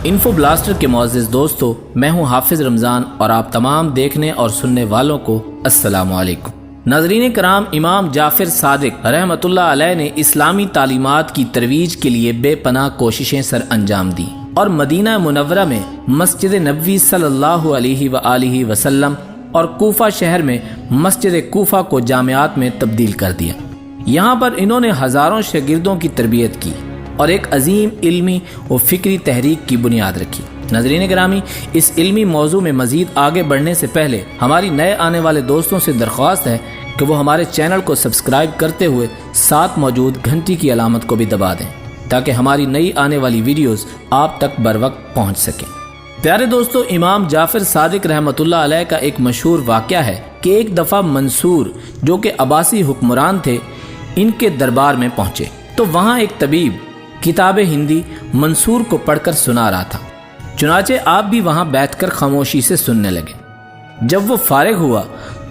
Info blaster کے معزز دوستو، میں ہوں حافظ رمضان اور آپ تمام دیکھنے اور سننے والوں کو السلام علیکم۔ ناظرین کرام، امام جعفر صادق رحمۃ اللہ علیہ نے اسلامی تعلیمات کی ترویج کے لیے بے پناہ کوششیں سر انجام دیں اور مدینہ منورہ میں مسجد نبوی صلی اللہ علیہ وآلہ وسلم اور کوفہ شہر میں مسجد کوفہ کو جامعات میں تبدیل کر دیا۔ یہاں پر انہوں نے ہزاروں شاگردوں کی تربیت کی اور ایک عظیم علمی و فکری تحریک کی بنیاد رکھی۔ ناظرین گرامی، اس علمی موضوع میں مزید آگے بڑھنے سے پہلے ہماری نئے آنے والے دوستوں سے درخواست ہے کہ وہ ہمارے چینل کو سبسکرائب کرتے ہوئے ساتھ موجود گھنٹی کی علامت کو بھی دبا دیں تاکہ ہماری نئی آنے والی ویڈیوز آپ تک بر وقت پہنچ سکیں۔ پیارے دوستو، امام جعفر صادق رحمۃ اللہ علیہ کا ایک مشہور واقعہ ہے کہ ایک دفعہ منصور جو کہ عباسی حکمران تھے ان کے دربار میں پہنچے تو وہاں ایک طبیب کتاب ہندی منصور کو پڑھ کر سنا رہا تھا۔ چنانچہ آپ بھی وہاں بیٹھ کر خاموشی سے سننے لگے۔ جب وہ فارغ ہوا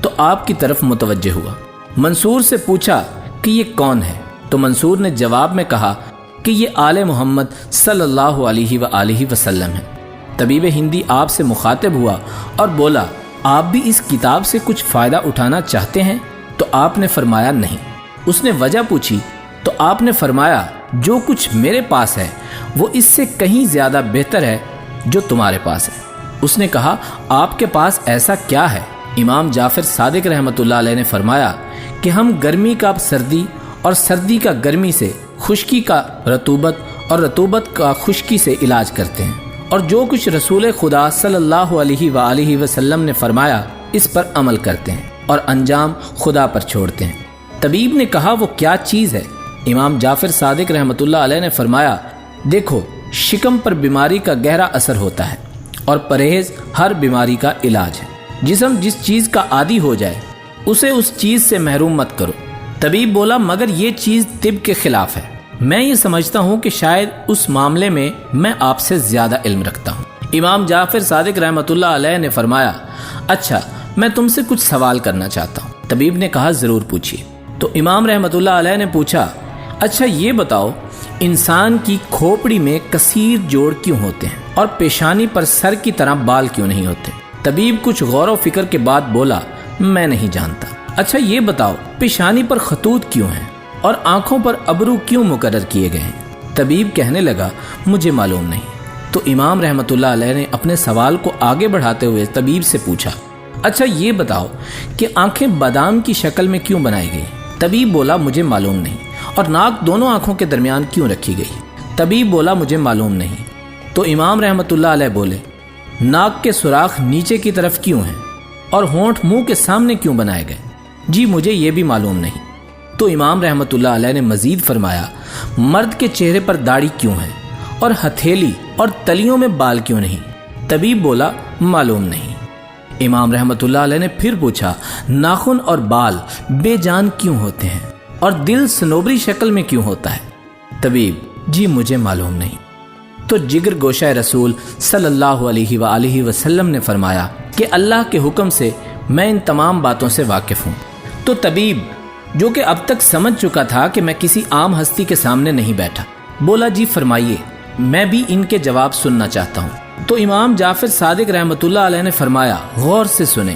تو آپ کی طرف متوجہ ہوا۔ منصور سے پوچھا کہ یہ کون ہے؟ تو منصور نے جواب میں کہا کہ یہ آل محمد صلی اللہ علیہ وآلہ وسلم ہے۔ طبیب ہندی آپ سے مخاطب ہوا اور بولا، آپ بھی اس کتاب سے کچھ فائدہ اٹھانا چاہتے ہیں؟ تو آپ نے فرمایا نہیں۔ اس نے وجہ پوچھی تو آپ نے فرمایا، جو کچھ میرے پاس ہے وہ اس سے کہیں زیادہ بہتر ہے جو تمہارے پاس ہے۔ اس نے کہا، آپ کے پاس ایسا کیا ہے؟ امام جعفر صادق رحمۃ اللہ علیہ نے فرمایا کہ ہم گرمی کا سردی اور سردی کا گرمی سے، خشکی کا رطوبت اور رطوبت کا خشکی سے علاج کرتے ہیں، اور جو کچھ رسول خدا صلی اللہ علیہ وآلہ وسلم نے فرمایا اس پر عمل کرتے ہیں اور انجام خدا پر چھوڑتے ہیں۔ طبیب نے کہا، وہ کیا چیز ہے؟ امام جعفر صادق رحمۃ اللہ علیہ نے فرمایا، دیکھو، شکم پر بیماری کا گہرا اثر ہوتا ہے اور پرہیز ہر بیماری کا علاج ہے۔ جسم جس چیز کا عادی ہو جائے اسے اس چیز سے محروم مت کرو۔ طبیب بولا، مگر یہ چیز طب کے خلاف ہے۔ میں یہ سمجھتا ہوں کہ شاید اس معاملے میں میں آپ سے زیادہ علم رکھتا ہوں۔ امام جعفر صادق رحمۃ اللہ علیہ نے فرمایا، اچھا، میں تم سے کچھ سوال کرنا چاہتا ہوں۔ طبیب نے کہا، ضرور پوچھیے۔ تو امام رحمۃ اللہ علیہ نے پوچھا، اچھا یہ بتاؤ، انسان کی کھوپڑی میں کثیر جوڑ کیوں ہوتے ہیں اور پیشانی پر سر کی طرح بال کیوں نہیں ہوتے؟ طبیب کچھ غور و فکر کے بعد بولا، میں نہیں جانتا۔ اچھا یہ بتاؤ، پیشانی پر خطوط کیوں ہیں اور آنکھوں پر ابرو کیوں مقرر کیے گئے ہیں؟ طبیب کہنے لگا، مجھے معلوم نہیں۔ تو امام رحمۃ اللہ علیہ نے اپنے سوال کو آگے بڑھاتے ہوئے طبیب سے پوچھا، اچھا یہ بتاؤ کہ آنکھیں بادام کی شکل میں کیوں بنائی گئی؟ طبیب بولا، مجھے معلوم نہیں۔ اور ناک دونوں آنکھوں کے درمیان کیوں رکھی گئی؟ طبیب بولا، مجھے معلوم نہیں۔ تو امام رحمۃ اللہ علیہ بولے، ناک کے سوراخ نیچے کی طرف کیوں ہیں اور ہونٹ منہ کے سامنے کیوں بنائے گئے؟ جی مجھے یہ بھی معلوم نہیں۔ تو امام رحمۃ اللہ علیہ نے مزید فرمایا، مرد کے چہرے پر داڑھی کیوں ہے اور ہتھیلی اور تلیوں میں بال کیوں نہیں؟ طبیب بولا، معلوم نہیں۔ امام رحمۃ اللہ علیہ نے پھر پوچھا، ناخن اور بال بے جان کیوں ہوتے ہیں اور دل صنوبری شکل میں کیوں ہوتا ہے؟ طبیب، جی مجھے معلوم نہیں۔ تو جگر گوشہ رسول صلی اللہ علیہ وآلہ وسلم نے فرمایا کہ اللہ کے حکم سے میں ان تمام باتوں سے واقف ہوں۔ تو طبیب، جو کہ اب تک سمجھ چکا تھا کہ میں کسی عام ہستی کے سامنے نہیں بیٹھا، بولا، جی فرمائیے، میں بھی ان کے جواب سننا چاہتا ہوں۔ تو امام جعفر صادق رحمۃ اللہ علیہ نے فرمایا، غور سے سنیں،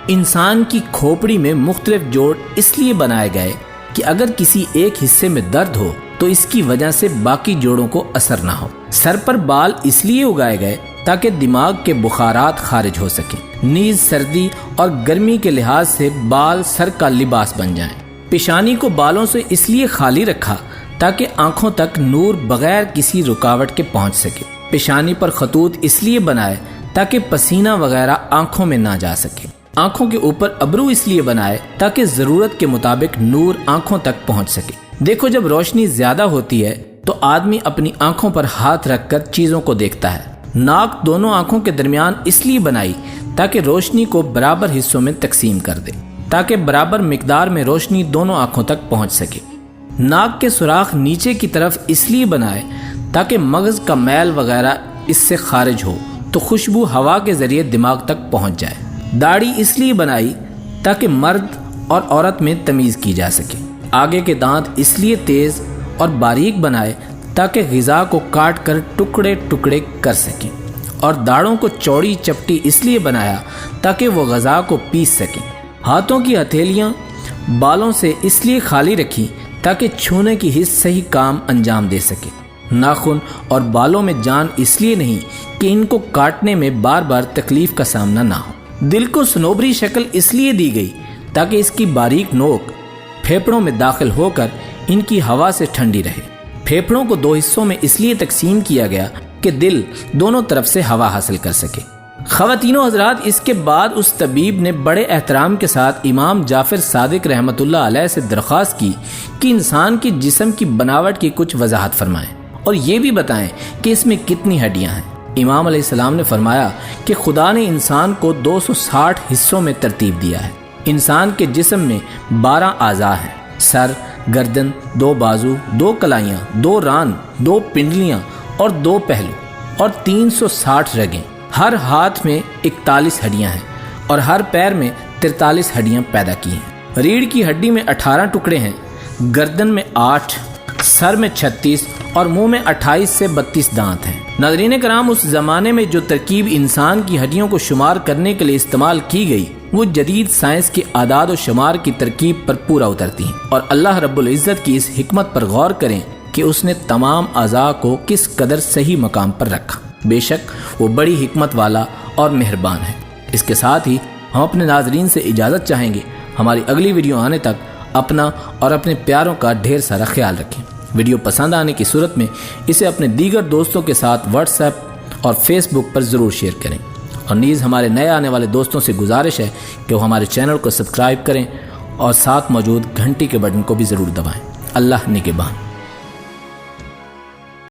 انسان کی کھوپڑی میں مختلف جوڑ اس لیے بنائے گئے کہ اگر کسی ایک حصے میں درد ہو تو اس کی وجہ سے باقی جوڑوں کو اثر نہ ہو۔ سر پر بال اس لیے اگائے گئے تاکہ دماغ کے بخارات خارج ہو سکیں۔ نیز سردی اور گرمی کے لحاظ سے بال سر کا لباس بن جائیں۔ پیشانی کو بالوں سے اس لیے خالی رکھا تاکہ آنکھوں تک نور بغیر کسی رکاوٹ کے پہنچ سکے۔ پیشانی پر خطوط اس لیے بنائے تاکہ پسینہ وغیرہ آنکھوں میں نہ جا سکے۔ آنکھوں کے اوپر ابرو اس لیے بنائے تاکہ ضرورت کے مطابق نور آنکھوں تک پہنچ سکے۔ دیکھو، جب روشنی زیادہ ہوتی ہے تو آدمی اپنی آنکھوں پر ہاتھ رکھ کر چیزوں کو دیکھتا ہے۔ ناک دونوں آنکھوں کے درمیان اس لیے بنائی تاکہ روشنی کو برابر حصوں میں تقسیم کر دے، تاکہ برابر مقدار میں روشنی دونوں آنکھوں تک پہنچ سکے۔ ناک کے سوراخ نیچے کی طرف اس لیے بنائے تاکہ مغز کا میل وغیرہ اس سے خارج ہو تو خوشبو ہوا کے ذریعے دماغ تک پہنچ جائے۔ داڑھی اس لیے بنائی تاکہ مرد اور عورت میں تمیز کی جا سکے۔ آگے کے دانت اس لیے تیز اور باریک بنائے تاکہ غذا کو کاٹ کر ٹکڑے ٹکڑے کر سکیں، اور داڑھوں کو چوڑی چپٹی اس لیے بنایا تاکہ وہ غذا کو پیس سکیں۔ ہاتھوں کی ہتھیلیاں بالوں سے اس لیے خالی رکھی تاکہ چھونے کی حس صحیح کام انجام دے سکے۔ ناخن اور بالوں میں جان اس لیے نہیں کہ ان کو کاٹنے میں بار بار تکلیف کا سامنا نہ ہو۔ دل کو سنوبری شکل اس لیے دی گئی تاکہ اس کی باریک نوک پھیپھڑوں میں داخل ہو کر ان کی ہوا سے ٹھنڈی رہے۔ پھیپھڑوں کو دو حصوں میں اس لیے تقسیم کیا گیا کہ دل دونوں طرف سے ہوا حاصل کر سکے۔ خواتین و حضرات، اس کے بعد اس طبیب نے بڑے احترام کے ساتھ امام جعفر صادق رحمۃ اللہ علیہ سے درخواست کی کہ انسان کے جسم کی بناوٹ کی کچھ وضاحت فرمائیں اور یہ بھی بتائیں کہ اس میں کتنی ہڈیاں ہیں۔ امام علیہ السلام نے فرمایا کہ خدا نے انسان کو 260 حصوں میں ترتیب دیا ہے۔ انسان کے جسم میں 12 اعضاء ہیں: سر، گردن، 2 بازو، 2 کلائیاں، 2 ران، 2 پنڈلیاں اور 2 پہلو اور 360 رگیں۔ ہر ہاتھ میں 41 ہڈیاں ہیں اور ہر پیر میں 43 ہڈیاں پیدا کی ہیں۔ ریڑھ کی ہڈی میں 18 ٹکڑے ہیں، گردن میں 8، سر میں 36 اور منہ میں 28 سے 32 دانت ہیں۔ ناظرین کرام، اس زمانے میں جو ترکیب انسان کی ہڈیوں کو شمار کرنے کے لیے استعمال کی گئی وہ جدید سائنس کے اعداد و شمار کی ترکیب پر پورا اترتی ہیں، اور اللہ رب العزت کی اس حکمت پر غور کریں کہ اس نے تمام اعضاء کو کس قدر صحیح مقام پر رکھا۔ بے شک وہ بڑی حکمت والا اور مہربان ہے۔ اس کے ساتھ ہی ہم اپنے ناظرین سے اجازت چاہیں گے۔ ہماری اگلی ویڈیو آنے تک اپنا اور اپنے پیاروں کا ڈھیر سارا خیال رکھیں۔ ویڈیو پسند آنے کی صورت میں اسے اپنے دیگر دوستوں کے ساتھ واٹس ایپ اور فیس بک پر ضرور شیئر کریں، اور نیز ہمارے نئے آنے والے دوستوں سے گزارش ہے کہ وہ ہمارے چینل کو سبسکرائب کریں اور ساتھ موجود گھنٹی کے بٹن کو بھی ضرور دبائیں۔ اللہ نگہبان۔